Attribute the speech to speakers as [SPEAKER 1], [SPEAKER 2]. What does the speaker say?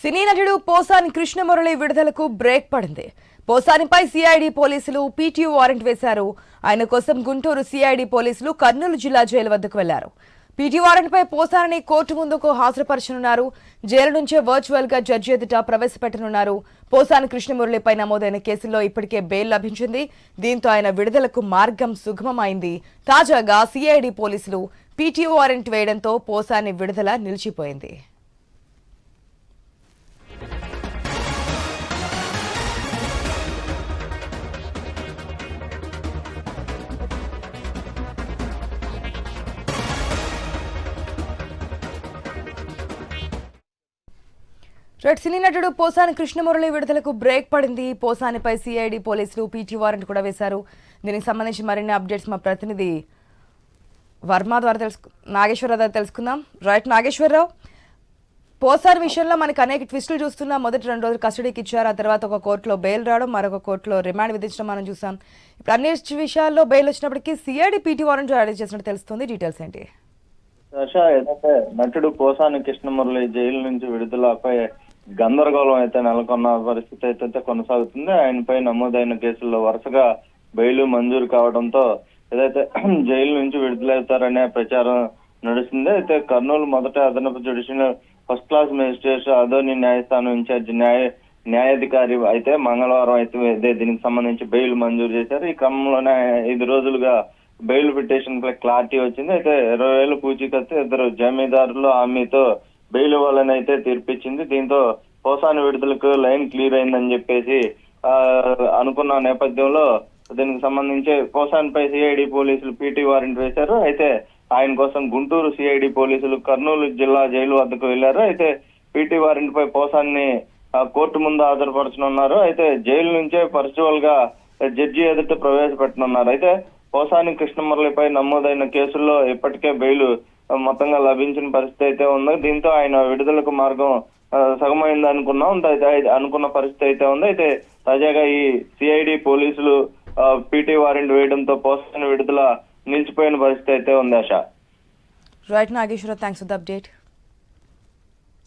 [SPEAKER 1] సినీ నటుడు పోసాని కృష్ణమురళి విడుదలకు బ్రేక్ పడింది. పోసానిపై సిఐడి పోలీసులు పీటీ వారెంట్ వేశారు. ఆయన కోసం గుంటూరు సిఐడి పోలీసులు కర్నూలు జిల్లా జైలు వద్దకు వెళ్లారు. పీటీ వారెంట్పై పోసాని కోర్టు ముందుకు హాజరుపరచనున్నారు. జైలు నుంచే వర్చువల్ గా జడ్జి ఎదుట ప్రవేశపెట్టనున్నారు. పోసాని కృష్ణమురళిపై నమోదైన కేసుల్లో ఇప్పటికే బెయిల్ లభించింది. దీంతో ఆయన విడుదలకు మార్గం సుగమమైంది. తాజాగా సిఐడి పోలీసులు పీటీ వారెంట్ వేయడంతో పోసాని విడుదల నిలిచిపోయింది. సినీ నటుడు పోసాని కృష్ణమురళి విడుదలకు బ్రేక్ పడింది. పోసానిపై సిఐడి పోలీసులు పీటీ వారెంట్ కూడా వేశారు. దీనికి సంబంధించి మరిన్ని అప్డేట్స్ మా ప్రతినిధి వర్మ ద్వారా నాగేశ్వరరావు ద్వారా తెలుసుకుందాం. నాగేశ్వరరావు, పోసాని విషయంలో మనకి అనేక ట్విస్టులు చూస్తున్నాం. మొదటి 2 రోజులు కస్టడీకి ఇచ్చారు. ఆ తర్వాత ఒక కోర్టులో బెయిల్ రావడం, మరొక కోర్టులో రిమాండ్ విధించడం మనం చూసాం. ఇప్పుడు అన్ని విషయాల్లో బెయిల్ వచ్చినప్పటికీ సిఐడి పీటీ వారెంట్ జారీ చేసినట్టు తెలుస్తుంది. డీటెయిల్స్ ఏంటి?
[SPEAKER 2] ఏదైతే నటుడు పోసాని కృష్ణమురళి జైలు నుంచి విడుదలపై గందరగోళం అయితే నెలకొన్న పరిస్థితి అయితే కొనసాగుతుంది. ఆయనపై నమోదైన కేసుల్లో వరుసగా బెయిల్ మంజూరు కావడంతో ఏదైతే జైలు నుంచి విడుదలవుతారనే ప్రచారం నడుస్తుంది. అయితే కర్నూలు మొదట అదనపు judicial first class magistrate Adoni న్యాయస్థానం ఇన్ఛార్జి న్యాయాధికారి అయితే మంగళవారం అయితే దీనికి సంబంధించి బెయిల్ మంజూరు చేశారు. ఈ క్రమంలోనే 5 రోజులుగా బెయిల్ పిటిషన్ పై క్లారిటీ వచ్చింది. అయితే 20,000 పూచీకత్తు, 2 జమీదారులు హామీతో బెయిల్ ఇవ్వాలని అయితే తీర్పిచ్చింది. దీంతో పోసాని విడుదలకు లైన్ క్లియర్ అయిందని చెప్పేసి అనుకున్న నేపథ్యంలో దీనికి సంబంధించి పోసానిపై సిఐడి పోలీసులు పీటీ వారెంట్ వేశారు. అయితే ఆయన కోసం గుంటూరు సిఐడి పోలీసులు కర్నూలు జిల్లా జైలు వద్దకు వెళ్లారు. అయితే పీటీ వారెంట్ పై పోసాన్ని కోర్టు ముందు హాజరుపరచనున్నారు. అయితే జైలు నుంచే వర్చువల్ గా జడ్జి ఎదుట ప్రవేశపెట్టనున్నారు. అయితే పోసాని కృష్ణమురళిపై నమోదైన కేసుల్లో ఇప్పటికే బెయిల్ మొత్తంగా లభించిన పరిస్థితి అయితే ఉంది. దీంతో ఆయన విడుదలకు మార్గం సగమైంది అనుకున్న పరిస్థితి అయితే ఉంది. అయితే తాజాగా ఈ సిఐడి పోలీసులు పీటీ వారెంట్ వేయడంతో పోసాని విడుదల నిలిచిపోయిన పరిస్థితి అయితే ఉంది.
[SPEAKER 1] Nageswara, thanks for the update.